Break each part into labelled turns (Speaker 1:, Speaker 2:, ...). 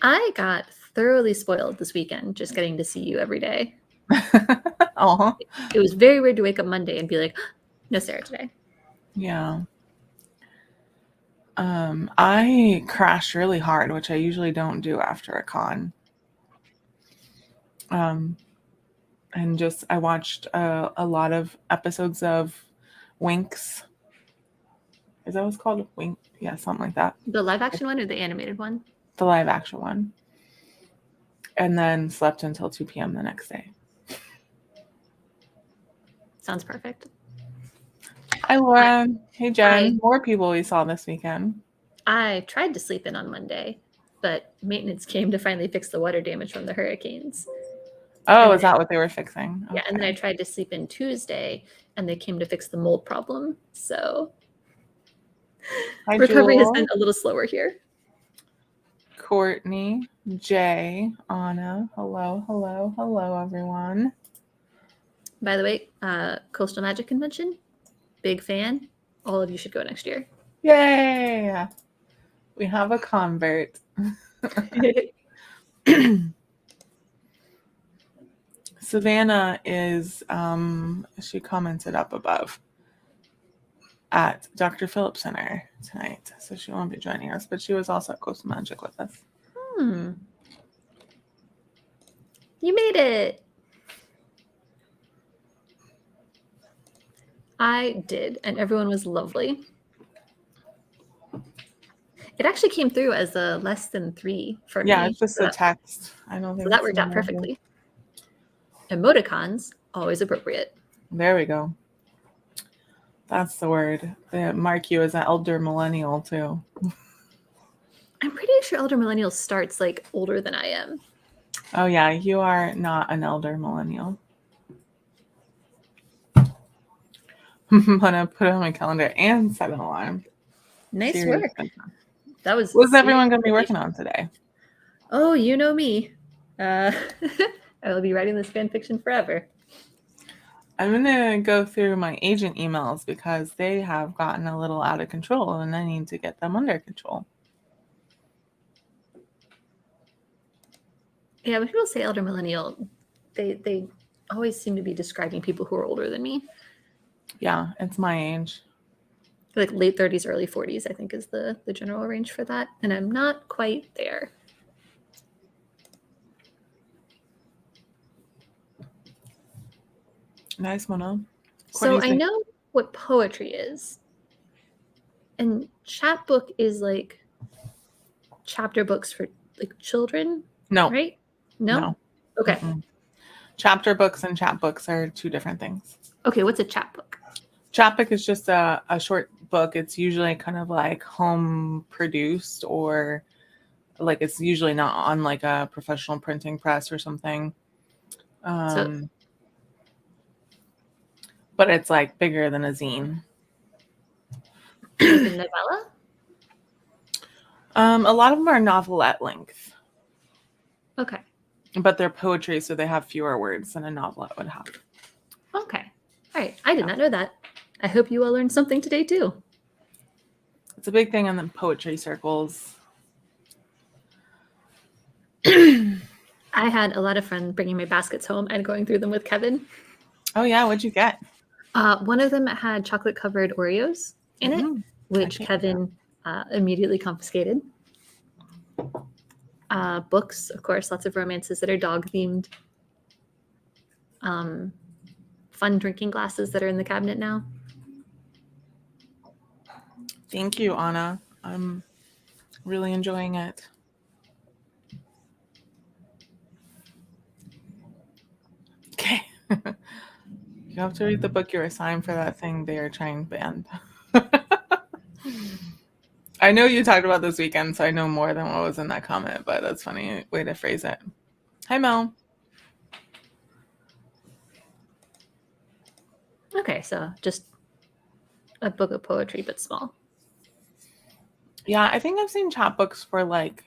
Speaker 1: I got thoroughly spoiled this weekend just getting to see you every day.
Speaker 2: Oh,
Speaker 1: It was very weird to wake up Monday and be like, no Sarah today.
Speaker 2: yeah. I crashed really hard, which I usually don't do after a con. Um, and just I watched a lot of episodes of Winx. Is that what's called? Wink? Yeah, something like that.
Speaker 1: The live action one or the animated one?
Speaker 2: The live action one. And then slept until 2 p.m. the next day.
Speaker 1: Sounds perfect.
Speaker 2: Hi, Laura. Hey, Jen. More people we saw this weekend.
Speaker 1: I tried to sleep in on Monday, but maintenance came to finally fix the water damage from the hurricanes.
Speaker 2: Oh, is that what they were fixing?
Speaker 1: Yeah, and then I tried to sleep in Tuesday, and they came to fix the mold problem. So recovery has been a little slower here.
Speaker 2: Courtney, Jay, Anna. Hello, hello, hello, everyone.
Speaker 1: By the way, Coastal Magic Convention, big fan. All of you should go next year.
Speaker 2: Yay! We have a convert. Savannah is, she commented up above at Dr. Phillips Center tonight, so she won't be joining us, but she was also at Coastal Magic with us.
Speaker 1: You made it. I did, and everyone was lovely. It actually came through as a less than 3 for me.
Speaker 2: Yeah, it's just a text. I don't think
Speaker 1: so that worked out perfectly. Emoticons, always appropriate.
Speaker 2: There we go. That's the word. They mark you as an elder millennial, too.
Speaker 1: I'm pretty sure elder millennial starts like older than I am.
Speaker 2: Oh, yeah, you are not an elder millennial. I'm going to put it on my calendar and set an alarm.
Speaker 1: Nice work. That was.
Speaker 2: What's everyone going to be working on today?
Speaker 1: Oh, you know me. I will be writing this fan fiction forever.
Speaker 2: I'm going to go through my agent emails because they have gotten a little out of control and I need to get them under control.
Speaker 1: Yeah, when people say elder millennial, they always seem to be describing people who are older than me.
Speaker 2: Yeah, it's my age.
Speaker 1: Like late 30s, early 40s, I think is the general range for that. And I'm not quite there.
Speaker 2: Nice, Mona.
Speaker 1: So I know what poetry is. And chapbook is like chapter books for like children?
Speaker 2: No.
Speaker 1: Right? No? Okay.
Speaker 2: Mm-mm. Chapter books and chapbooks are two different things.
Speaker 1: Okay, what's a chapbook?
Speaker 2: Chapbook is just a short book. It's usually kind of like home produced or like it's usually not on like a professional printing press or something. But it's like bigger than a zine.
Speaker 1: Like a novella?
Speaker 2: A lot of them are novelette length.
Speaker 1: Okay.
Speaker 2: But they're poetry, so they have fewer words than a novelette would have.
Speaker 1: Okay. All right. I did not know that. I hope you all learned something today, too.
Speaker 2: It's a big thing in the poetry circles.
Speaker 1: I had a lot of fun bringing my baskets home and going through them with Kevin.
Speaker 2: Oh, yeah. What'd you get?
Speaker 1: One of them had chocolate-covered Oreos in it, which Kevin immediately confiscated. Books, of course, lots of romances that are dog-themed. Fun drinking glasses that are in the cabinet now.
Speaker 2: Thank you, Anna. I'm really enjoying it. Okay. You have to read the book you're assigned for that thing they are trying to ban. I know you talked about this weekend, so I know more than what was in that comment, but that's a funny way to phrase it. Hi, Mel.
Speaker 1: Okay, so just a book of poetry, but small.
Speaker 2: Yeah, I think I've seen chapbooks for like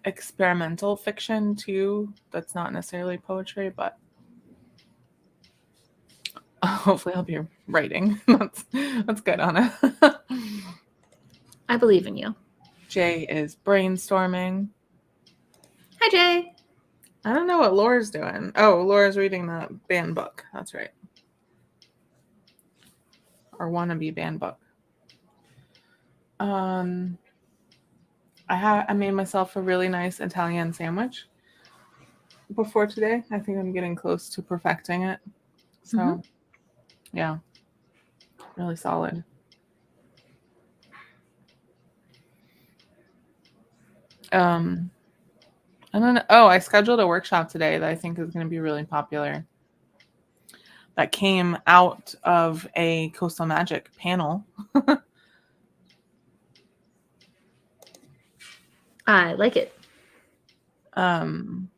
Speaker 2: experimental fiction too. That's not necessarily poetry, but hopefully I'll be writing. That's good, Anna.
Speaker 1: I believe in you.
Speaker 2: Jay is brainstorming.
Speaker 1: Hi, Jay.
Speaker 2: I don't know what Laura's doing. Oh, Laura's reading the banned book. That's right. Or wannabe banned book. I made myself a really nice Italian sandwich before today. I think I'm getting close to perfecting it. So, yeah, really solid. I don't know. Oh, I scheduled a workshop today that I think is going to be really popular. That came out of a Coastal Magic panel.
Speaker 1: I like it.
Speaker 2: And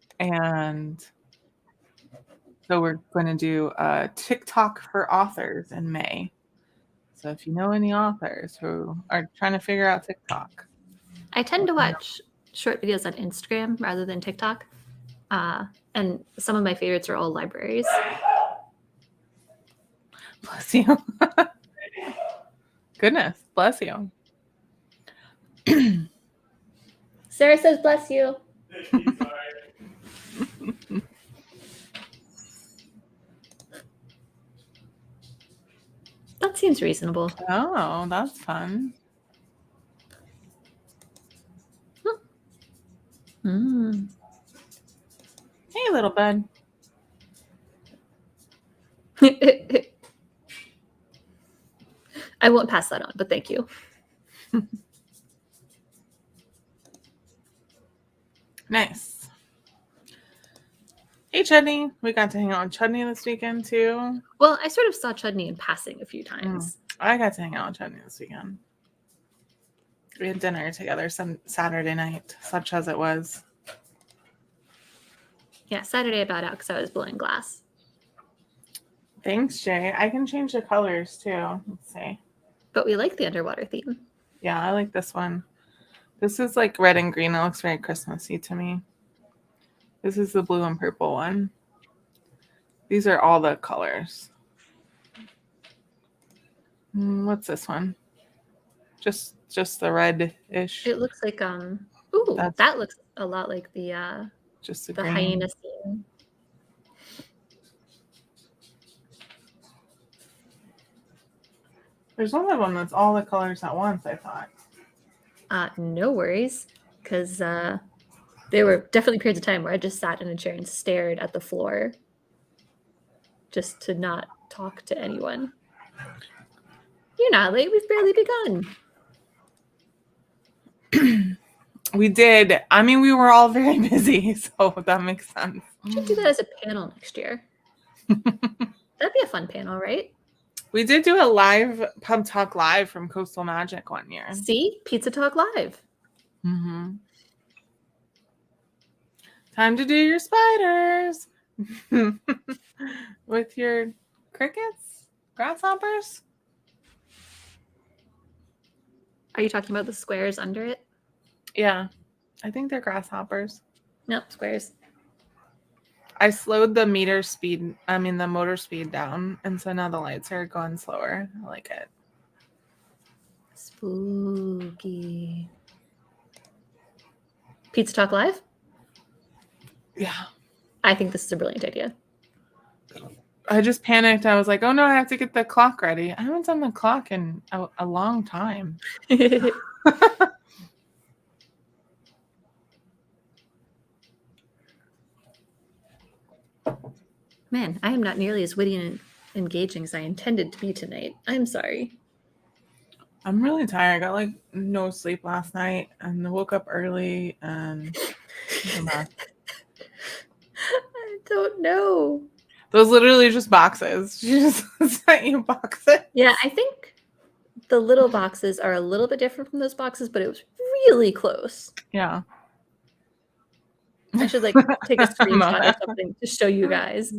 Speaker 2: so we're going to do a TikTok for authors in May. So if you know any authors who are trying to figure out TikTok.
Speaker 1: I tend to watch short videos on Instagram rather than TikTok. And some of my favorites are all libraries.
Speaker 2: Bless you. Goodness, bless you.
Speaker 1: Sarah says, bless you. That seems reasonable.
Speaker 2: Oh, that's fun.
Speaker 1: Mm.
Speaker 2: Hey, little bud.
Speaker 1: I won't pass that on, but thank you.
Speaker 2: Nice. Hey, Chudney. We got to hang out with Chudney this weekend, too.
Speaker 1: Well, I sort of saw Chudney in passing a few times.
Speaker 2: I got to hang out with Chudney this weekend. We had dinner together some Saturday night, such as it was.
Speaker 1: Yeah, Saturday I bowed out because I was blowing glass.
Speaker 2: Thanks, Jay. I can change the colors, too. Let's see.
Speaker 1: But we like the underwater theme.
Speaker 2: Yeah, I like this one. This is like red and green. It looks very Christmassy to me. This is the blue and purple one. These are all the colors. What's this one? Just the red-ish.
Speaker 1: It looks like ooh, that looks a lot like the
Speaker 2: just
Speaker 1: the hyena scene.
Speaker 2: There's one of them that's all the colors at once, I thought.
Speaker 1: No worries, because there were definitely periods of time where I just sat in a chair and stared at the floor just to not talk to anyone. You're not late. We've barely begun.
Speaker 2: We did. I mean, we were all very busy, so that makes sense.
Speaker 1: We should do that as a panel next year. That'd be a fun panel, right?
Speaker 2: We did do a live Pub Talk Live from Coastal Magic one year.
Speaker 1: See? Pizza Talk Live.
Speaker 2: Time to do your spiders. With your crickets? Grasshoppers?
Speaker 1: Are you talking about the squares under it?
Speaker 2: Yeah. I think they're grasshoppers.
Speaker 1: Nope, squares.
Speaker 2: I slowed the motor speed down, and so now the lights are going slower. I like it.
Speaker 1: Spooky. Pizza Talk Live?
Speaker 2: Yeah.
Speaker 1: I think this is a brilliant idea.
Speaker 2: I just panicked. I was like, oh no, I have to get the clock ready. I haven't done the clock in a long time.
Speaker 1: Man, I am not nearly as witty and engaging as I intended to be tonight. I'm sorry.
Speaker 2: I'm really tired. I got like no sleep last night and woke up early and
Speaker 1: I don't know.
Speaker 2: Those literally just boxes. She just sent you boxes.
Speaker 1: Yeah, I think the little boxes are a little bit different from those boxes, but it was really close.
Speaker 2: Yeah.
Speaker 1: I should like take a screenshot or something to show you guys.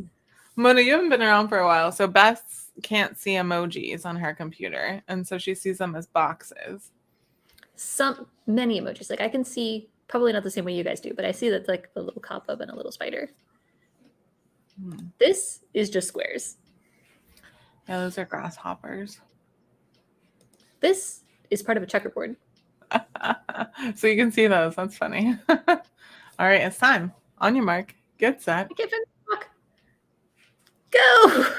Speaker 2: Mona, you haven't been around for a while, so Bess can't see emojis on her computer, and so she sees them as boxes.
Speaker 1: Many emojis. Like I can see, probably not the same way you guys do, but I see that's like a little cop up and a little spider. This is just squares.
Speaker 2: Yeah, those are grasshoppers.
Speaker 1: This is part of a checkerboard.
Speaker 2: So you can see those. That's funny. All right, it's time. On your mark, get set.
Speaker 1: I can't finish the book. Go!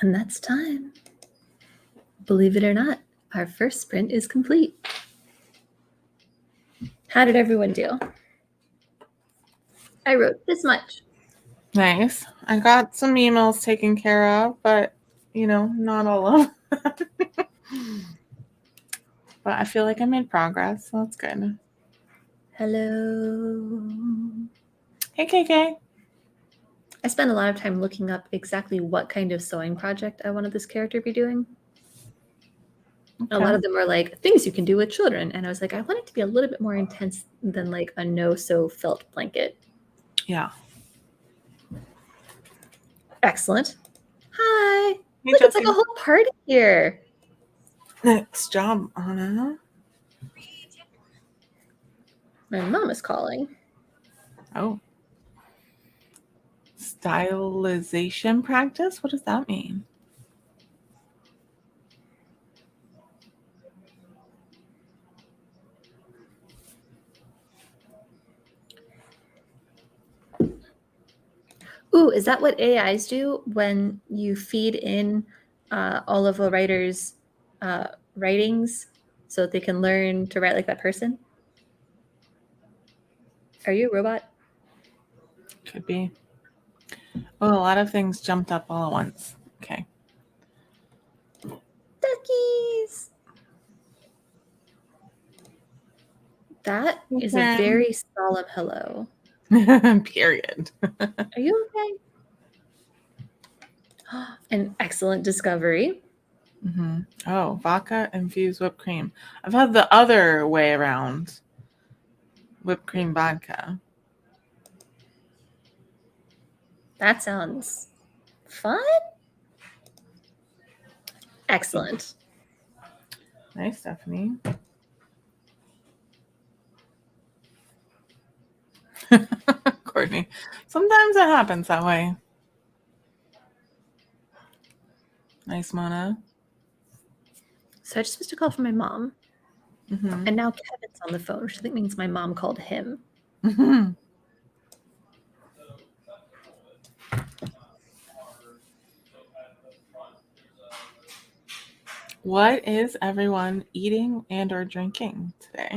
Speaker 1: And that's time. Believe it or not, our first sprint is complete. How did everyone do? I wrote this much.
Speaker 2: Nice. I got some emails taken care of, but not all of them. But I feel like I made progress, so that's good.
Speaker 1: Hello.
Speaker 2: Hey, KK.
Speaker 1: I spent a lot of time looking up exactly what kind of sewing project I wanted this character to be doing.
Speaker 2: Okay.
Speaker 1: A lot of them were like things you can do with children. And I was like, I want it to be a little bit more intense than like a no-sew felt blanket.
Speaker 2: Yeah.
Speaker 1: Excellent. Hi.
Speaker 2: Hey,
Speaker 1: Look, it's like
Speaker 2: Jesse.
Speaker 1: a whole party here.
Speaker 2: Nice job, Anna.
Speaker 1: My mom is calling.
Speaker 2: Oh. Stylization practice? What does that mean?
Speaker 1: Ooh, is that what AIs do when you feed in all of a writer's writings so that they can learn to write like that person? Are you a robot?
Speaker 2: Could be. Oh, a lot of things jumped up all at once. Okay.
Speaker 1: Duckies! That is a
Speaker 2: Okay.
Speaker 1: very solemn hello.
Speaker 2: Period.
Speaker 1: Are you okay? An excellent discovery.
Speaker 2: Mm-hmm. Oh, vodka infused whipped cream. I've had the other way around. Whipped cream vodka.
Speaker 1: That sounds fun. Excellent.
Speaker 2: Nice, Stephanie. Courtney. Sometimes it happens that way. Nice, Mona.
Speaker 1: So I just missed a call from my mom.
Speaker 2: Mm-hmm.
Speaker 1: And now Kevin's on the phone, which I think means my mom called him.
Speaker 2: Mm-hmm. What is everyone eating and or drinking today?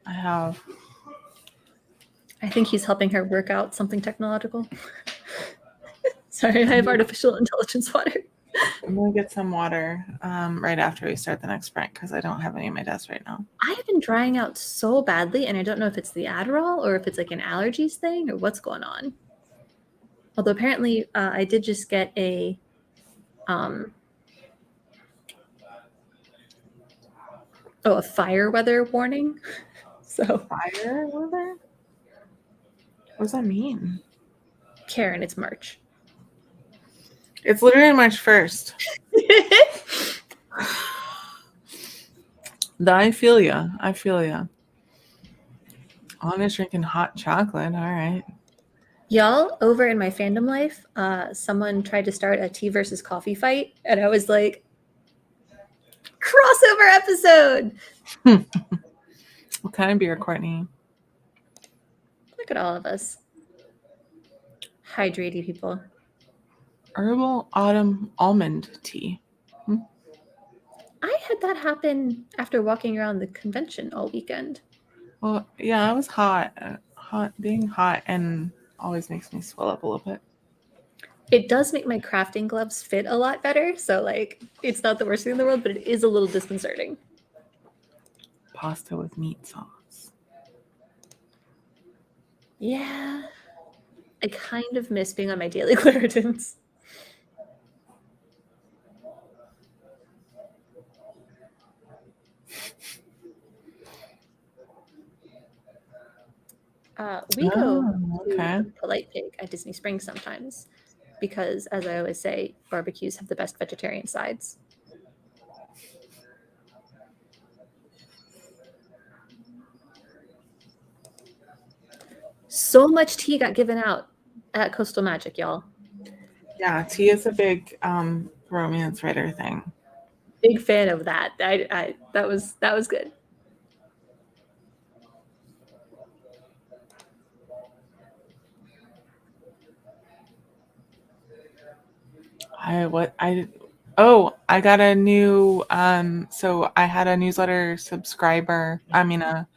Speaker 2: I
Speaker 1: think he's helping her work out something technological. Sorry, I have artificial intelligence water.
Speaker 2: I'm gonna get some water right after we start the next sprint because I don't have any on my desk right now.
Speaker 1: I have been drying out so badly, and I don't know if it's the Adderall or if it's like an allergies thing or what's going on. Although apparently I did just get a fire weather warning. So
Speaker 2: Fire weather? What does that mean?
Speaker 1: Karen, it's March.
Speaker 2: It's literally March 1st. I feel ya. Anna's drinking hot chocolate. All right.
Speaker 1: Y'all, over in my fandom life, someone tried to start a tea versus coffee fight, and I was like, crossover episode!
Speaker 2: What kind of beer, Courtney?
Speaker 1: Look at all of us. Hydrated people.
Speaker 2: Herbal autumn almond tea.
Speaker 1: I had that happen after walking around the convention all weekend.
Speaker 2: Well, yeah, I was hot. Being hot and always makes me swell up a little bit.
Speaker 1: It does make my crafting gloves fit a lot better, so like it's not the worst thing in the world, but it is a little disconcerting.
Speaker 2: Pasta with meat sauce.
Speaker 1: Yeah. I kind of miss being on my daily Claritins. We go to the Polite Pig at Disney Springs sometimes because, as I always say, barbecues have the best vegetarian sides. So much tea got given out at Coastal Magic, y'all.
Speaker 2: Yeah, tea is a big romance writer thing.
Speaker 1: Big fan of that. That was good.
Speaker 2: I got a new so I had a newsletter subscriber. I mean a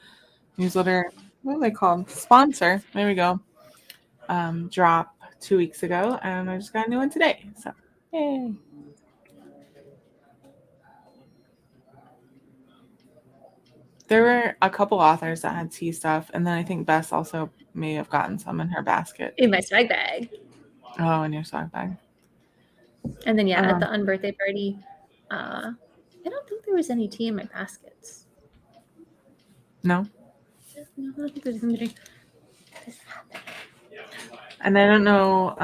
Speaker 2: newsletter, what are they called? Sponsor. There we go. Drop 2 weeks ago, and I just got a new one today. So yay. There were a couple authors that had tea stuff, and then I think Bess also may have gotten some in her basket.
Speaker 1: In my swag bag.
Speaker 2: Oh, in your swag bag.
Speaker 1: And then at the unbirthday party, I don't think there was any tea in my baskets.
Speaker 2: No.
Speaker 1: No, I don't think there's anything.
Speaker 2: And I don't know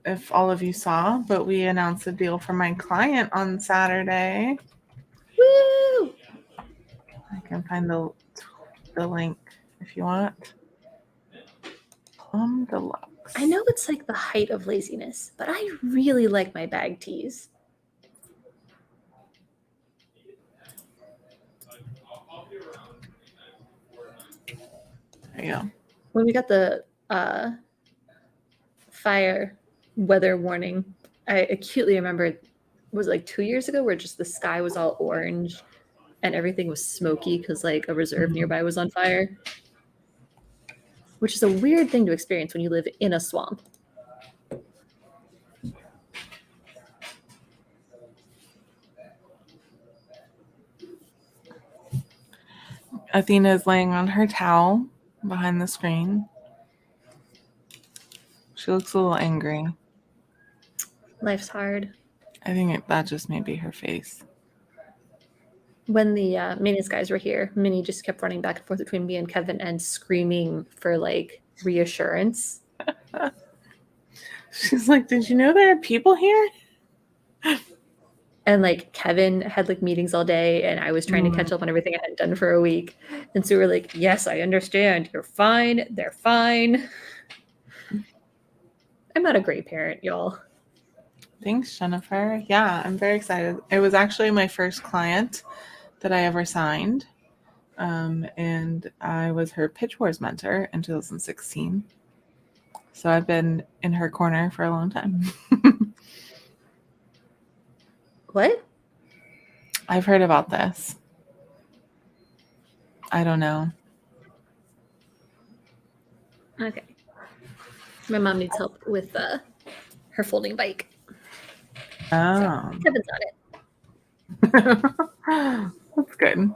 Speaker 2: if all of you saw, but we announced a deal for my client on Saturday.
Speaker 1: Woo!
Speaker 2: I can find the link if you want. Plum Deluxe.
Speaker 1: I know it's like the height of laziness, but I really like my bag tees.
Speaker 2: There you go.
Speaker 1: When we got the fire weather warning, I acutely remember, was it like 2 years ago, where just the sky was all orange and everything was smoky because like a reserve nearby was on fire, which is a weird thing to experience when you live in a swamp.
Speaker 2: Athena is laying on her towel behind the screen. She looks a little angry.
Speaker 1: Life's hard.
Speaker 2: I think that just may be her face.
Speaker 1: When the Minnie's guys were here, Minnie just kept running back and forth between me and Kevin and screaming for like reassurance.
Speaker 2: She's like, "Did you know there are people here?"
Speaker 1: And like Kevin had like meetings all day, and I was trying to catch up on everything I hadn't done for a week. And so we're like, "Yes, I understand. You're fine. They're fine." I'm not a great parent, y'all.
Speaker 2: Thanks, Jennifer. Yeah, I'm very excited. It was actually my first client that I ever signed. And I was her Pitch Wars mentor in 2016. So I've been in her corner for a long time.
Speaker 1: What?
Speaker 2: I've heard about this. I don't know.
Speaker 1: Okay. My mom needs help with her folding bike.
Speaker 2: Oh.
Speaker 1: So Kevin's on it.
Speaker 2: That's good.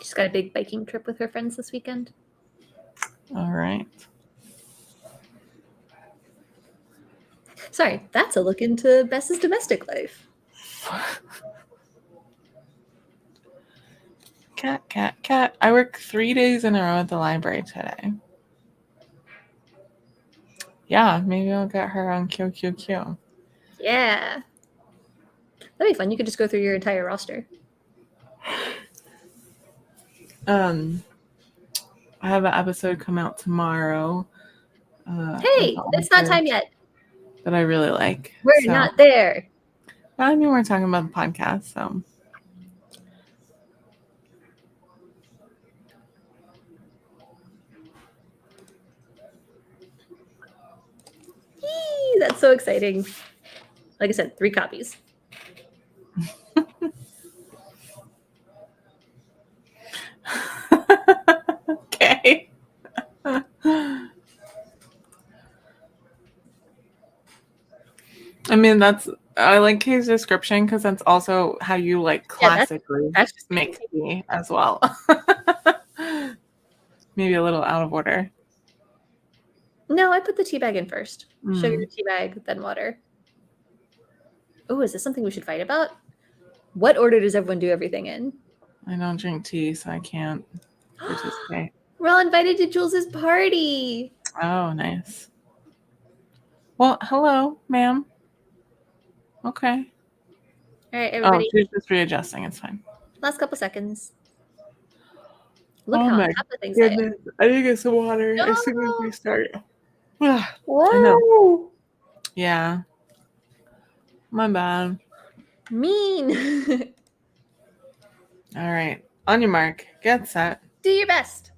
Speaker 1: She's got a big biking trip with her friends this weekend.
Speaker 2: All right.
Speaker 1: Sorry, that's a look into Bess's domestic life.
Speaker 2: Cat. I work 3 days in a row at the library today. Yeah, maybe I'll get her on QQQ.
Speaker 1: Yeah. That'd be fun. You could just go through your entire roster.
Speaker 2: I have an episode come out tomorrow.
Speaker 1: Hey, it's not time yet.
Speaker 2: That I really like.
Speaker 1: We're not there.
Speaker 2: I mean, we're talking about the podcast, so.
Speaker 1: Yee, that's so exciting. Like I said, 3 copies.
Speaker 2: Okay. I mean, I like his description because that's also how you like classically make tea as well. Maybe a little out of order.
Speaker 1: No, I put the tea bag in first. Sugar, tea bag, then water. Oh, is this something we should fight about? What order does everyone do everything in?
Speaker 2: I don't drink tea, so I can't participate.
Speaker 1: We're all invited to Jules's party.
Speaker 2: Oh, nice. Well, hello, ma'am. Okay.
Speaker 1: All right, everybody.
Speaker 2: Oh, she's just readjusting. It's fine.
Speaker 1: Last couple seconds. Look how on top of things
Speaker 2: I am. I need to get some water as soon as we start.
Speaker 1: Whoa.
Speaker 2: I know. Yeah. My bad.
Speaker 1: Mean.
Speaker 2: All right. On your mark. Get set.
Speaker 1: Do your best.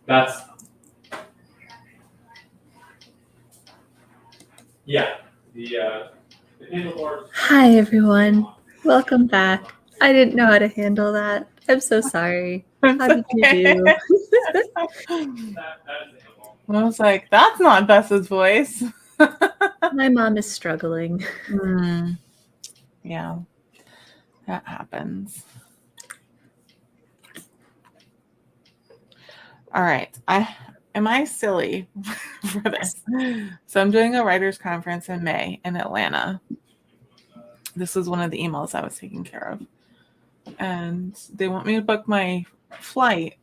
Speaker 3: That's the paperboard.
Speaker 1: Hi, everyone. Welcome back. I didn't know how to handle that. I'm so sorry. How did you do?
Speaker 2: I was like, that's not Bess's voice.
Speaker 1: My mom is struggling.
Speaker 2: Yeah, that happens. All right. Am I silly for this? So I'm doing a writers conference in May in Atlanta. This was one of the emails I was taking care of. And they want me to book my flight.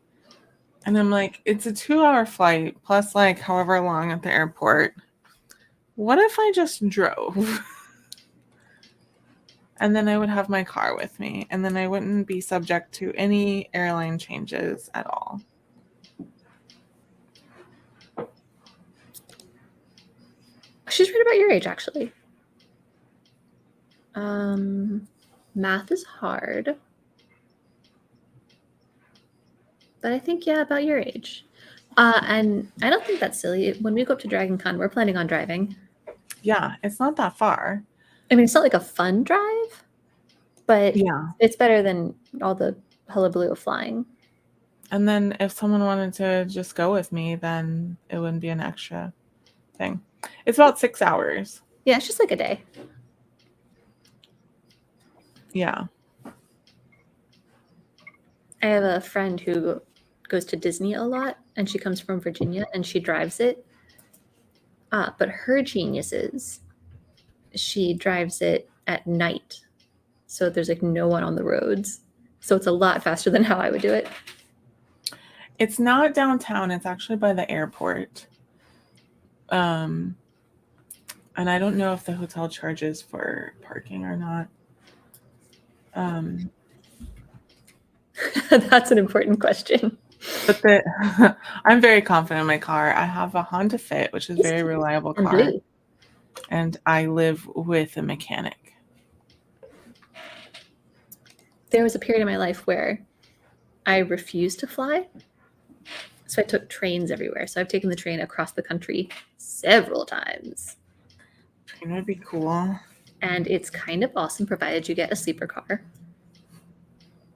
Speaker 2: And I'm like, it's a 2-hour flight plus like however long at the airport. What if I just drove? And then I would have my car with me. And then I wouldn't be subject to any airline changes at all.
Speaker 1: She's right about your age, actually. Math is hard. But I think, yeah, about your age. And I don't think that's silly. When we go up to Dragon Con, we're planning on driving.
Speaker 2: Yeah, it's not that far.
Speaker 1: I mean, it's not like a fun drive, but
Speaker 2: Yeah.
Speaker 1: it's better than all the hullabaloo of flying.
Speaker 2: And then if someone wanted to just go with me, then it wouldn't be an extra thing. It's about 6 hours.
Speaker 1: Yeah, it's just like a day.
Speaker 2: Yeah.
Speaker 1: I have a friend who goes to Disney a lot, and she comes from Virginia, and she drives it. But her genius is she drives it at night, so there's like no one on the roads. So it's a lot faster than how I would do it.
Speaker 2: It's not downtown. It's actually by the airport. And I don't know if the hotel charges for parking or not.
Speaker 1: That's an important question.
Speaker 2: But I'm very confident in my car. I have a Honda Fit, which is a very reliable
Speaker 1: And
Speaker 2: car.
Speaker 1: blue.
Speaker 2: And I live with a mechanic.
Speaker 1: There was a period in my life where I refused to fly. So I took trains everywhere. So I've taken the train across the country several times.
Speaker 2: Train would be cool.
Speaker 1: And it's kind of awesome, provided you get a sleeper car.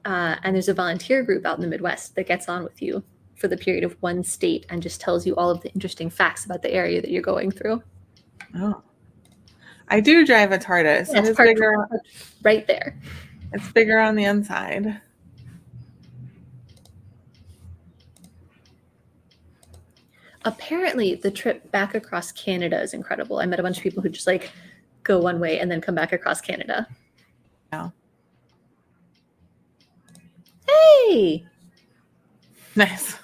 Speaker 1: And there's a volunteer group out in the Midwest that gets on with you for the period of one state and just tells you all of the interesting facts about the area that you're going through.
Speaker 2: Oh. I do drive a TARDIS.
Speaker 1: Yeah,
Speaker 2: it's bigger
Speaker 1: right there.
Speaker 2: It's bigger on the inside.
Speaker 1: Apparently, the trip back across Canada is incredible. I met a bunch of people who just like go one way and then come back across Canada.
Speaker 2: Yeah.
Speaker 1: Hey!
Speaker 2: Nice.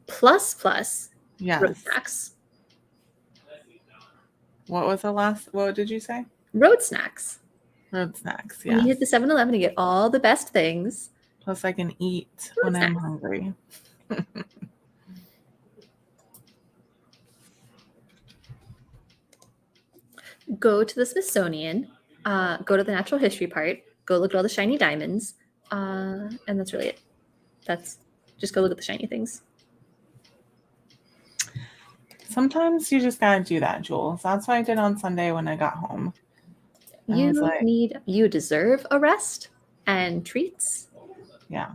Speaker 1: Plus.
Speaker 2: Yes.
Speaker 1: Road snacks.
Speaker 2: What was the last? What did you say?
Speaker 1: Road snacks.
Speaker 2: Road snacks.
Speaker 1: Yeah.
Speaker 2: Yeah.
Speaker 1: You hit the 7-Eleven to get all the best things.
Speaker 2: Plus, I can eat
Speaker 1: Road
Speaker 2: when I'm
Speaker 1: snacks.
Speaker 2: hungry.
Speaker 1: Go to the Smithsonian. Go to the natural history part. Go look at all the shiny diamonds. And that's really it. Just go look at the shiny things.
Speaker 2: Sometimes you just gotta do that, Jules. That's what I did on Sunday when I got home.
Speaker 1: You deserve a rest and treats.
Speaker 2: Yeah.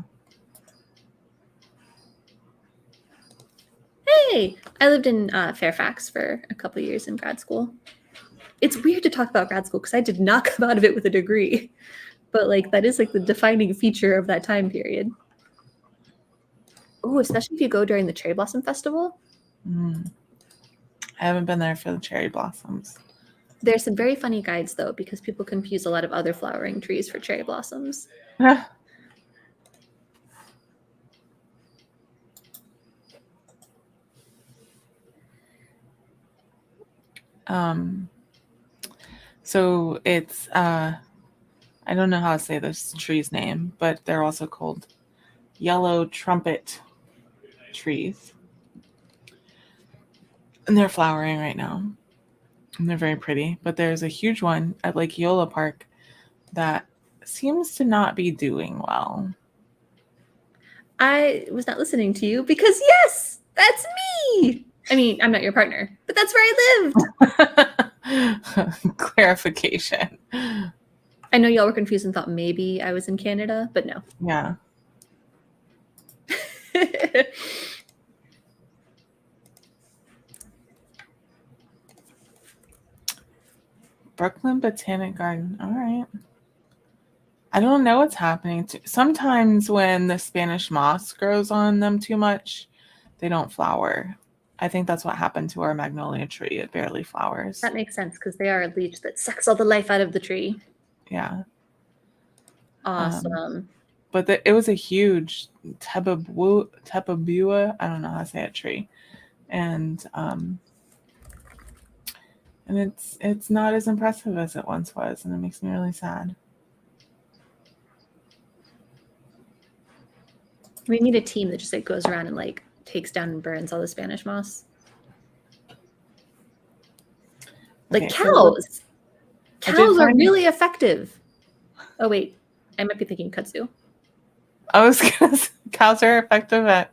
Speaker 1: Hey, I lived in Fairfax for a couple of years in grad school. It's weird to talk about grad school because I did not come out of it with a degree, but like that is like the defining feature of that time period. Oh, especially if you go during the Cherry Blossom Festival.
Speaker 2: I haven't been there for the cherry blossoms.
Speaker 1: There's some very funny guides though, because people confuse a lot of other flowering trees for cherry blossoms.
Speaker 2: So it's I don't know how to say this tree's name, but they're also called yellow trumpet trees. And they're flowering right now. And they're very pretty. But there's a huge one at Lake Eola Park that seems to not be doing well.
Speaker 1: I was not listening to you because, yes, that's me. I mean, I'm not your partner, but that's where I lived.
Speaker 2: Clarification.
Speaker 1: I know y'all were confused and thought maybe I was in Canada, but no.
Speaker 2: Yeah. Brooklyn Botanic Garden. All right. I don't know what's happening. Sometimes when the Spanish moss grows on them too much, they don't flower. I think that's what happened to our magnolia tree. It barely flowers.
Speaker 1: That makes sense because they are a leech that sucks all the life out of the tree.
Speaker 2: Yeah.
Speaker 1: Awesome.
Speaker 2: But it was a huge tepabua, I don't know how to say it, tree. And it's not as impressive as it once was, and it makes me really sad.
Speaker 1: We need a team that just like goes around and like takes down and burns all the Spanish moss. Like
Speaker 2: Okay,
Speaker 1: cows. Cows are
Speaker 2: find-
Speaker 1: really effective. Oh wait, I might be thinking kudzu.
Speaker 2: I was gonna say, cows are effective at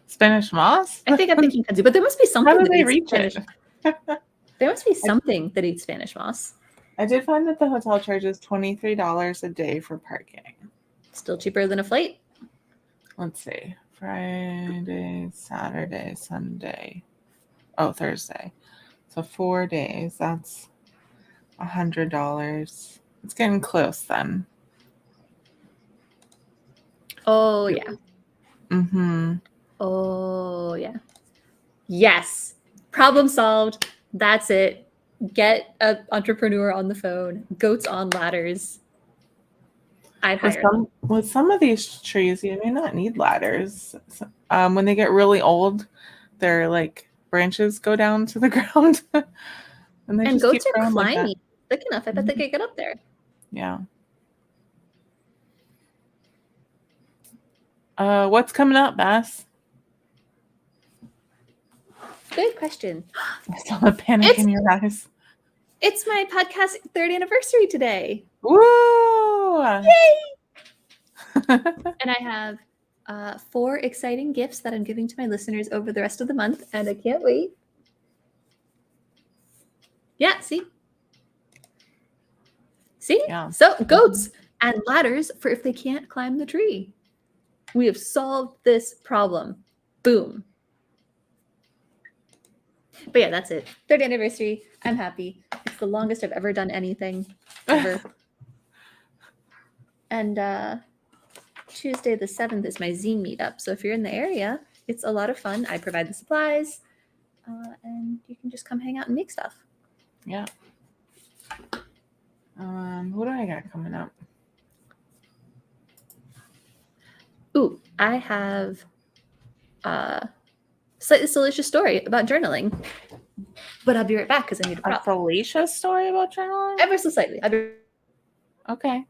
Speaker 2: Spanish moss?
Speaker 1: I think I'm thinking kudzu, but there must be something
Speaker 2: How do
Speaker 1: that
Speaker 2: they
Speaker 1: eats
Speaker 2: reach
Speaker 1: Spanish.
Speaker 2: it?
Speaker 1: There must be something that eats Spanish moss.
Speaker 2: I did find that the hotel charges $23 a day for parking.
Speaker 1: Still cheaper than a flight.
Speaker 2: Let's see. Friday, Saturday, Sunday. Oh, Thursday. So 4 days. That's $100. It's getting close then.
Speaker 1: Oh yeah.
Speaker 2: Mm-hmm.
Speaker 1: Oh yeah. Yes. Problem solved. That's it. Get an entrepreneur on the phone. Goats on ladders. I'd hire them.
Speaker 2: With some of these trees, you may not need ladders. When they get really old, their like branches go down to the ground, and
Speaker 1: And goats are
Speaker 2: growing like
Speaker 1: climbing thick enough. I bet they could get up there.
Speaker 2: Yeah. What's coming up, Bess?
Speaker 1: Good question.
Speaker 2: I saw the panic in your eyes.
Speaker 1: It's my podcast third anniversary today.
Speaker 2: Woo!
Speaker 1: Yay! And I have 4 exciting gifts that I'm giving to my listeners over the rest of the month, and I can't wait. Yeah, see?
Speaker 2: Yeah.
Speaker 1: So goats and ladders for if they can't climb the tree. We have solved this problem. Boom. But yeah, that's it. Third anniversary. I'm happy. It's the longest I've ever done anything ever. And Tuesday the 7th is my zine meetup. So if you're in the area, it's a lot of fun. I provide the supplies, and you can just come hang out and make stuff.
Speaker 2: Yeah. What do I got coming up?
Speaker 1: Ooh, I have a slightly salacious story about journaling. But I'll be right back because I need a
Speaker 2: A
Speaker 1: prop.
Speaker 2: salacious story about journaling?
Speaker 1: Ever so slightly.
Speaker 2: Okay.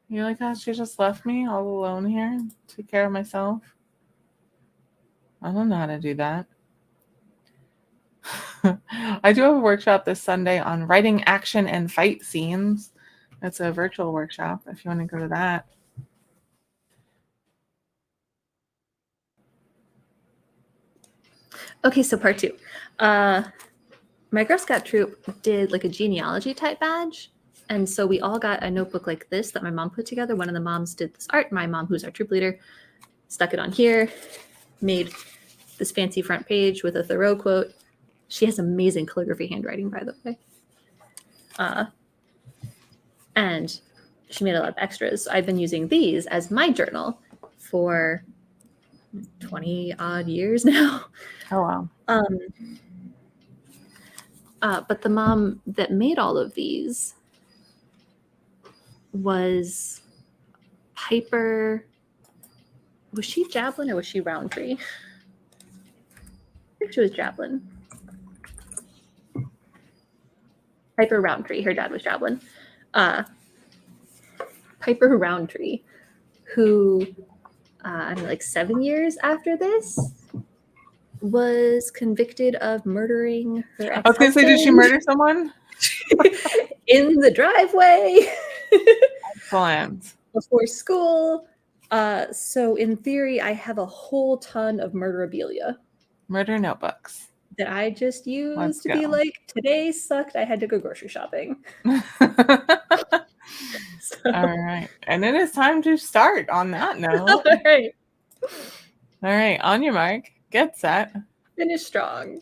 Speaker 2: You like how she just left me all alone here? Take care of myself? I don't know how to do that. I do have a workshop this Sunday on writing action and fight scenes. It's a virtual workshop if you want to go to that.
Speaker 1: Okay, so part 2. My Girl Scout troop did like a genealogy type badge. And so we all got a notebook like this that my mom put together. One of the moms did this art. My mom, who's our troop leader, stuck it on here, made this fancy front page with a Thoreau quote. She has amazing calligraphy handwriting, by the way. And she made a lot of extras. So I've been using these as my journal for 20 odd years now.
Speaker 2: Oh, wow.
Speaker 1: But the mom that made all of these was Piper. Was she Jablin or was she Roundtree? I think she was Jablin. Piper Roundtree. Her dad was Jablin. Piper Roundtree, who, I don't know, like 7 years after this, was convicted of murdering her ex-husband.
Speaker 2: I was going to say, did she murder someone?
Speaker 1: In the driveway.
Speaker 2: Excellent.
Speaker 1: Before school. So in theory, I have a whole ton of murderabilia
Speaker 2: Murder notebooks.
Speaker 1: that I just use
Speaker 2: Let's
Speaker 1: to be
Speaker 2: go.
Speaker 1: like, today sucked. I had to go grocery shopping. So,
Speaker 2: All right. And it is time to start on that note.
Speaker 1: all right,
Speaker 2: All right. On your mark, get set.
Speaker 1: finish strong.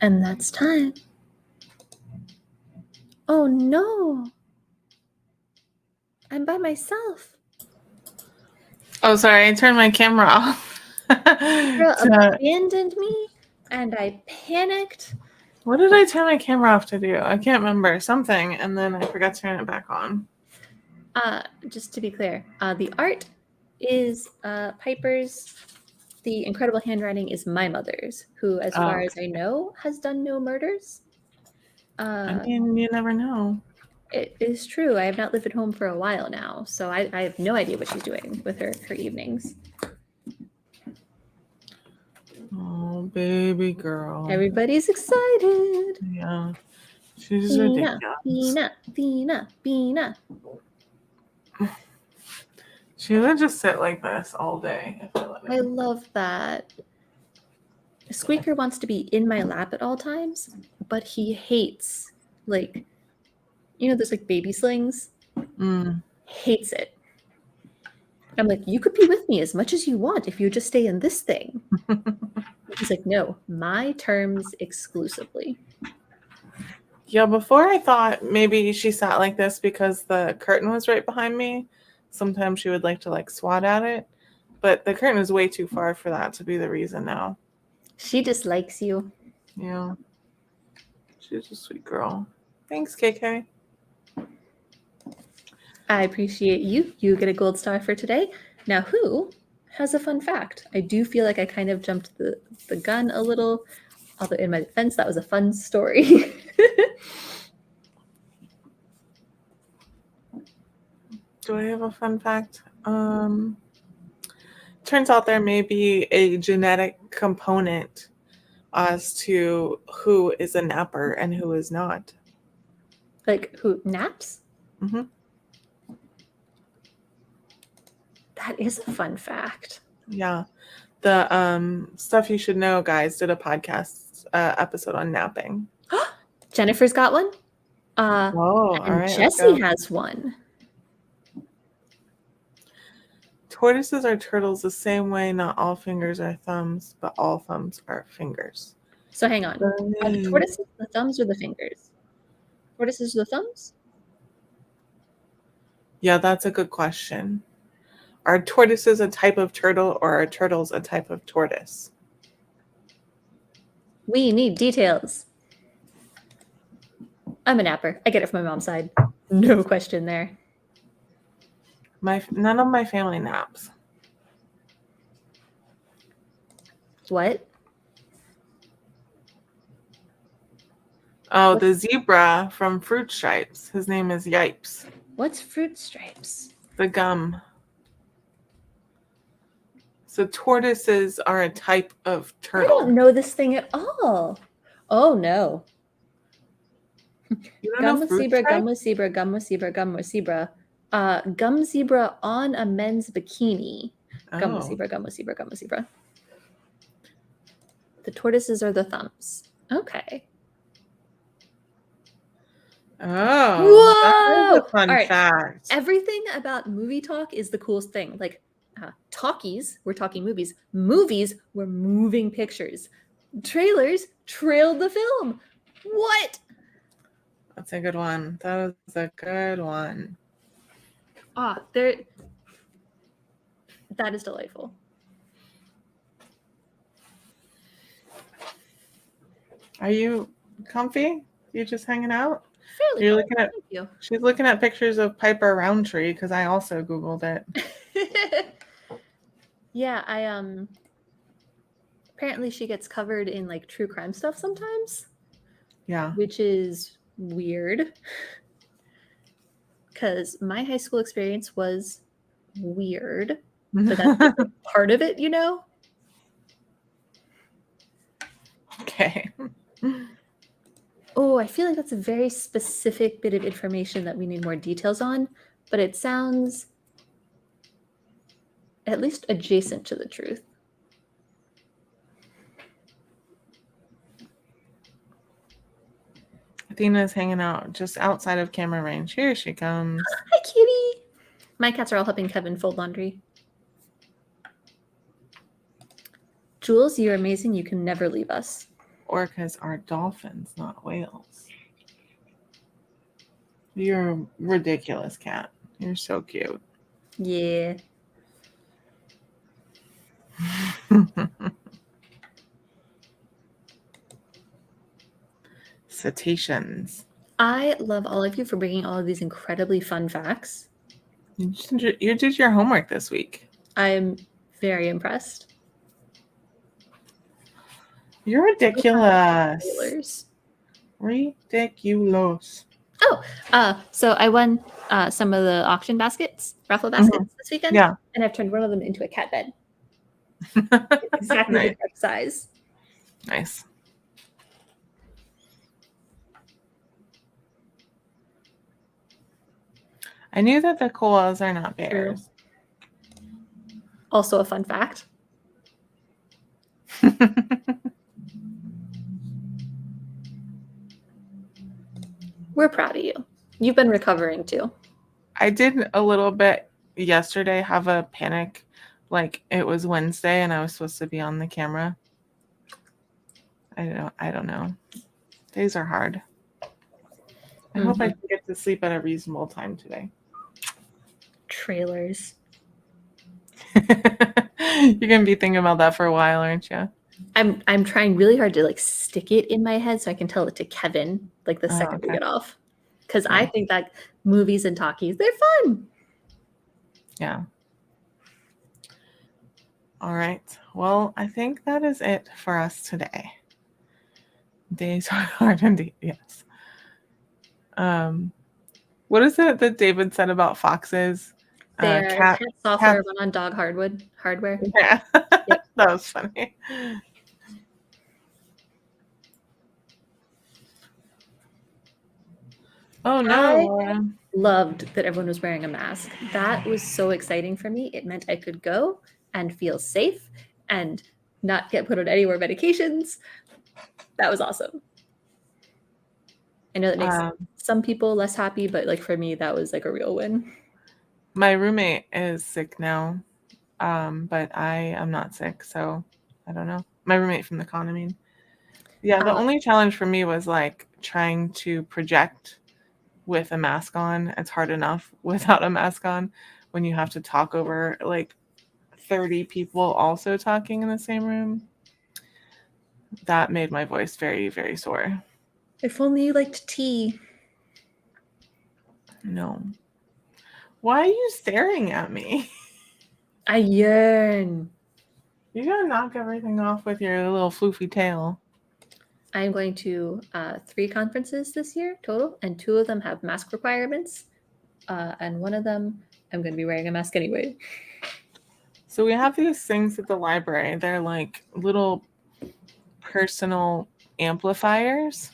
Speaker 1: And that's time. Oh no. I'm by myself.
Speaker 2: Oh, sorry. I turned my camera off.
Speaker 1: Girl abandoned me and I panicked.
Speaker 2: What did I turn my camera off to do? I can't remember. Something, and then I forgot to turn it back on.
Speaker 1: Just to be clear, the art is Piper's. The incredible handwriting is my mother's, who, as far as I know, has done no murders.
Speaker 2: I mean, you never know.
Speaker 1: It is true. I have not lived at home for a while now, so I have no idea what she's doing with her evenings.
Speaker 2: Oh, baby girl.
Speaker 1: Everybody's excited.
Speaker 2: Yeah. She's ridiculous.
Speaker 1: Bina.
Speaker 2: She would just sit like this all day.
Speaker 1: I love that. Squeaker wants to be in my lap at all times, but he hates, like, those like baby slings? Hates it. I'm like, you could be with me as much as you want if you just stay in this thing. He's like, no, my terms exclusively.
Speaker 2: Yeah, before I thought maybe she sat like this because the curtain was right behind me. Sometimes she would like to swat at it, but the curtain is way too far for that to be the reason now.
Speaker 1: She dislikes you.
Speaker 2: Yeah. She's a sweet girl. Thanks, KK.
Speaker 1: I appreciate you. You get a gold star for today. Now, who has a fun fact? I do feel like I kind of jumped the gun a little, although in my defense, that was a fun story.
Speaker 2: Do I have a fun fact? Turns out there may be a genetic component as to who is a napper and who is not.
Speaker 1: Like who naps?
Speaker 2: Mm-hmm.
Speaker 1: That is a fun fact.
Speaker 2: Yeah. The Stuff You Should Know guys did a podcast episode on napping.
Speaker 1: Jennifer's got one.
Speaker 2: All right.
Speaker 1: Jessie has one.
Speaker 2: Tortoises are turtles the same way not all fingers are thumbs, but all thumbs are fingers.
Speaker 1: So hang on. Are the tortoises the thumbs or the fingers? Tortoises are the thumbs?
Speaker 2: Yeah, that's a good question. Are tortoises a type of turtle or are turtles a type of tortoise?
Speaker 1: We need details. I'm a napper. I get it from my mom's side. No question there.
Speaker 2: None of my family naps.
Speaker 1: What?
Speaker 2: Oh, the zebra from Fruit Stripes. His name is Yipes.
Speaker 1: What's Fruit Stripes?
Speaker 2: The gum. So tortoises are a type of turtle.
Speaker 1: I don't know this thing at all. Oh no. Gum with zebra, gum with zebra, gum with zebra, gum with zebra. Gum zebra on a men's bikini. Gum with zebra, gum with zebra, gum with zebra. The tortoises are the thumbs. Okay.
Speaker 2: Oh, that is a fun fact.
Speaker 1: Everything about movie talk is the coolest thing. Like talkies, we're talking movies. Movies, we're moving pictures. Trailers trailed the film. What?
Speaker 2: That's a good one. That was a good one.
Speaker 1: That is delightful.
Speaker 2: Are you comfy? You just hanging out?
Speaker 1: Fairly.
Speaker 2: You're looking at. You. She's looking at pictures of Piper Roundtree because I also Googled it.
Speaker 1: Yeah, apparently she gets covered in like true crime stuff sometimes.
Speaker 2: Yeah.
Speaker 1: Which is weird. Because my high school experience was weird. But that's part of it,
Speaker 2: Okay.
Speaker 1: Oh, I feel like that's a very specific bit of information that we need more details on, but it sounds at least adjacent to the truth.
Speaker 2: Athena's hanging out just outside of camera range. Here she comes.
Speaker 1: Hi, kitty. My cats are all helping Kevin fold laundry. Jules, you're amazing. You can never leave us.
Speaker 2: orcas are dolphins, not whales. You're a ridiculous cat. You're so cute.
Speaker 1: Yeah.
Speaker 2: Cetaceans.
Speaker 1: I love all of you for bringing all of these incredibly fun facts.
Speaker 2: You did your homework this week.
Speaker 1: I'm very impressed.
Speaker 2: You're ridiculous.
Speaker 1: Spoilers.
Speaker 2: Ridiculous.
Speaker 1: So I won some of the auction baskets, raffle baskets this weekend.
Speaker 2: Yeah.
Speaker 1: And I've turned one of them into a cat bed. It's exactly
Speaker 2: Nice.
Speaker 1: the correct size.
Speaker 2: Nice. I knew that the koalas are not bears.
Speaker 1: Also a fun fact. We're proud of you. You've been recovering too.
Speaker 2: I did a little bit yesterday have a panic. Like it was Wednesday and I was supposed to be on the camera. I don't know. Days are hard. I hope I can get to sleep at a reasonable time today.
Speaker 1: Trailers.
Speaker 2: You're gonna be thinking about that for a while, aren't you?
Speaker 1: I'm trying really hard to like stick it in my head so I can tell it to Kevin like the second we get off. Because I think that movies and talkies, they're fun.
Speaker 2: Yeah. All right. Well, I think that is it for us today. Days are hard indeed. Yes. What is it that David said about foxes?
Speaker 1: They're cat software run on dog hardware.
Speaker 2: Yeah.
Speaker 1: Yep.
Speaker 2: That was funny. Oh no.
Speaker 1: I loved that everyone was wearing a mask. That was so exciting for me. It meant I could go and feel safe and not get put on any more medications. That was awesome. I know that makes some people less happy, but like for me, that was like a real win.
Speaker 2: My roommate is sick now, but I am not sick, so I don't know. My roommate from the con, I mean. Yeah, the only challenge for me was like trying to project with a mask on. It's hard enough without a mask on when you have to talk over like 30 people also talking in the same room. That made my voice very, very sore.
Speaker 1: If only you liked tea.
Speaker 2: No. Why are you staring at me?
Speaker 1: I yearn.
Speaker 2: You gotta knock everything off with your little floofy tail.
Speaker 1: I'm going to 3 conferences this year total, and 2 of them have mask requirements. And one of them, I'm going to be wearing a mask anyway. So
Speaker 2: we have these things at the library. They're like little personal amplifiers.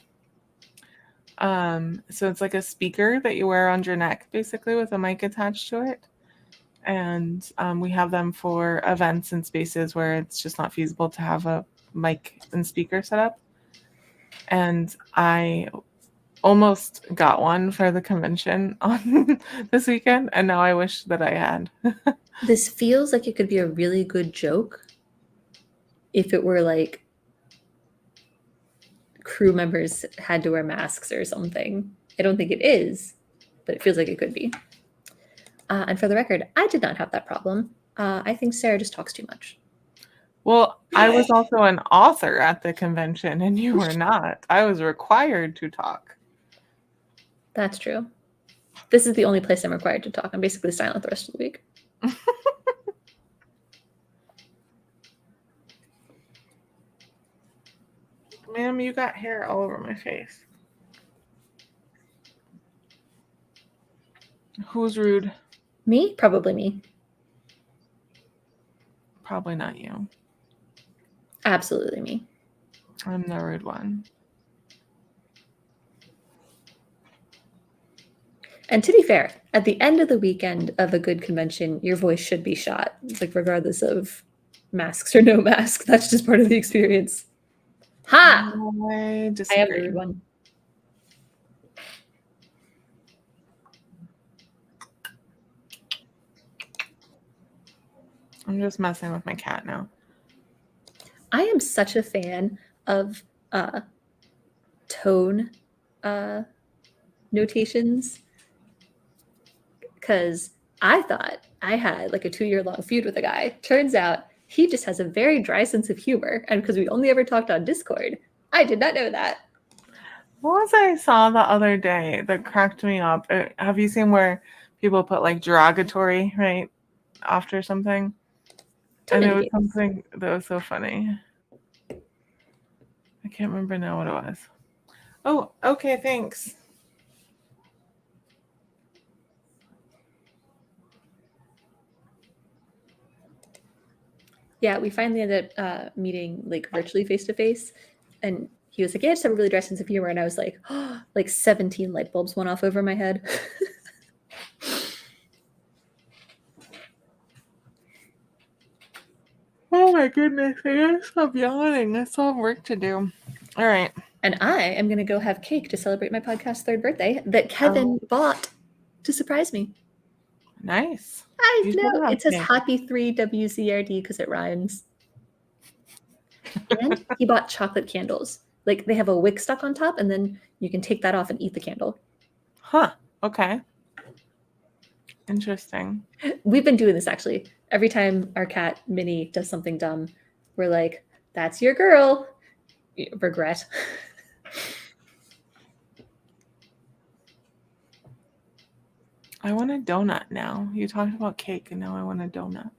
Speaker 2: So it's like a speaker that you wear on your neck, basically, with a mic attached to it. And we have them for events and spaces where it's just not feasible to have a mic and speaker set up. And I almost got one for the convention on this weekend, and now I wish that I had.
Speaker 1: This feels like it could be a really good joke if it were like crew members had to wear masks or something. I don't think it is, but it feels like it could be. And for the record, I did not have that problem. I think Sarah just talks too much.
Speaker 2: Well, I was also an author at the convention, and you were not. I was required to talk.
Speaker 1: That's true. This is the only place I'm required to talk. I'm basically silent the rest of the week.
Speaker 2: Ma'am, you got hair all over my face. Who's rude?
Speaker 1: Me? Probably me.
Speaker 2: Probably not you.
Speaker 1: Absolutely me.
Speaker 2: I'm the rude one.
Speaker 1: And to be fair, at the end of the weekend of a good convention, your voice should be shot. It's like regardless of masks or no mask. That's just part of the experience. Ha!
Speaker 2: I disagree.
Speaker 1: I am the rude one.
Speaker 2: I'm just messing with my cat now.
Speaker 1: I am such a fan of tone notations, because I thought I had like a 2-year long feud with a guy. Turns out he just has a very dry sense of humor, and because we only ever talked on Discord, I did not know that.
Speaker 2: What was I saw the other day that cracked me up? Have you seen where people put like derogatory right after something?
Speaker 1: Tone
Speaker 2: And it was
Speaker 1: indicators.
Speaker 2: something that was so funny. I can't remember now what it was. Oh, okay, thanks.
Speaker 1: Yeah, we finally ended up meeting like virtually face to face, and he was like, "Yeah, I just have a really dry sense of humor," and I was like, oh, like 17 light bulbs went off over my head.
Speaker 2: Oh my goodness, I gotta stop yawning. I still have work to do. All right.
Speaker 1: And I am gonna go have cake to celebrate my podcast's 3rd birthday that Kevin bought to surprise me.
Speaker 2: Nice.
Speaker 1: I
Speaker 2: You should
Speaker 1: know
Speaker 2: have
Speaker 1: it says
Speaker 2: cake.
Speaker 1: Happy 3WCRD because it rhymes. And he bought chocolate candles. Like they have a wick stuck on top, and then you can take that off and eat the candle.
Speaker 2: Huh. Okay. Interesting.
Speaker 1: We've been doing this actually. Every time our cat Minnie does something dumb, we're like, "That's your girl." Regret.
Speaker 2: I want a donut now. You talked about cake, and now I want a donut.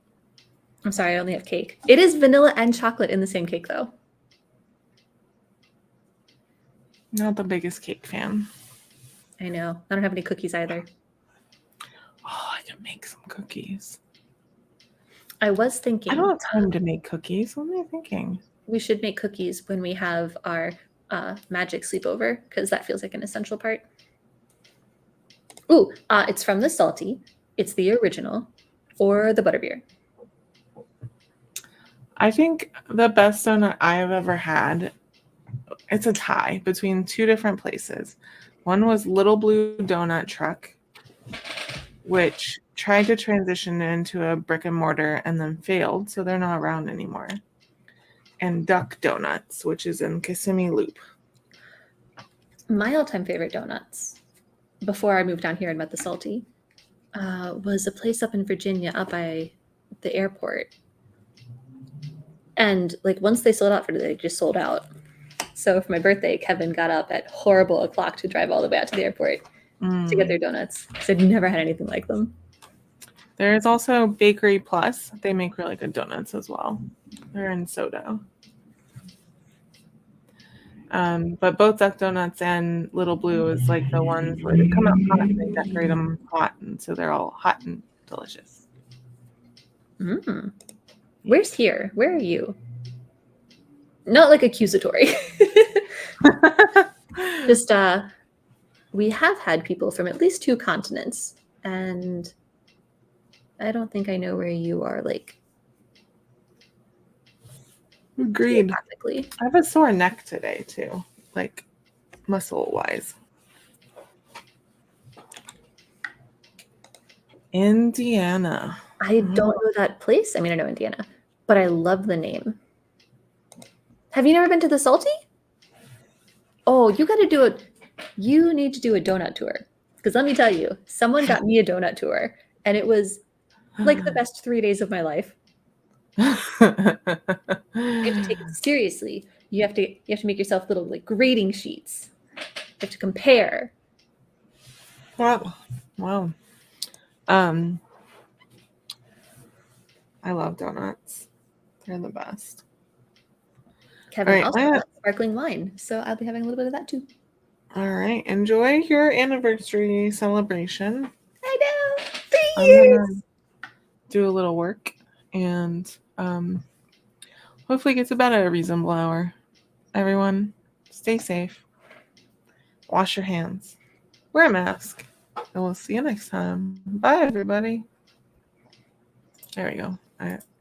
Speaker 1: I'm sorry, I only have cake. It is vanilla and chocolate in the same cake, though.
Speaker 2: Not the biggest cake fan.
Speaker 1: I know. I don't have any cookies either.
Speaker 2: Oh, I can make some cookies.
Speaker 1: I was thinking
Speaker 2: I don't have time to make cookies. What am I thinking?
Speaker 1: we should make cookies when we have our magic sleepover, because that feels like an essential part. Ooh, it's from the salty. It's the original, or the butterbeer.
Speaker 2: I think the best donut I have ever had, it's a tie between two different places. One was Little Blue Donut Truck, which tried to transition into a brick and mortar and then failed, so they're not around anymore. And Duck Donuts, which is in Kissimmee Loop.
Speaker 1: My all-time favorite donuts, before I moved down here and met the salty, was a place up in Virginia, up by the airport. And like once they sold out for it, they just sold out. So for my birthday, Kevin got up at horrible o'clock to drive all the way out to the airport to get their donuts, because I'd never had anything like them.
Speaker 2: There is also Bakery Plus. They make really good donuts as well. They're in Sodo. But both Duck Donuts and Little Blue is like the ones where they come out hot and they decorate them hot, and so they're all hot and delicious.
Speaker 1: Mm. Where's here? Where are you? Not like accusatory. Just we have had people from at least 2 continents, and I don't think I know where you are, like
Speaker 2: Agreed.
Speaker 1: geographically.
Speaker 2: I have a sore neck today too, like muscle wise. Indiana.
Speaker 1: I don't know that place. I mean, I know Indiana, but I love the name. Have you never been to the Salty? Oh, you got to do it. You need to do a donut tour, because let me tell you, someone got me a donut tour, and it was like the best 3 days of my life. You have to take it seriously. You have to make yourself little like grading sheets. You have to compare.
Speaker 2: Wow. I love donuts. They're the best.
Speaker 1: Kevin
Speaker 2: All right,
Speaker 1: also likes sparkling wine, so I'll be having a little bit of that too.
Speaker 2: All right. Enjoy your anniversary celebration.
Speaker 1: I know. 3
Speaker 2: I'm
Speaker 1: years.
Speaker 2: gonna do a little work and hopefully get to bed at a reasonable hour. Everyone, stay safe. Wash your hands. Wear a mask. And we'll see you next time. Bye, everybody. There we go. All right.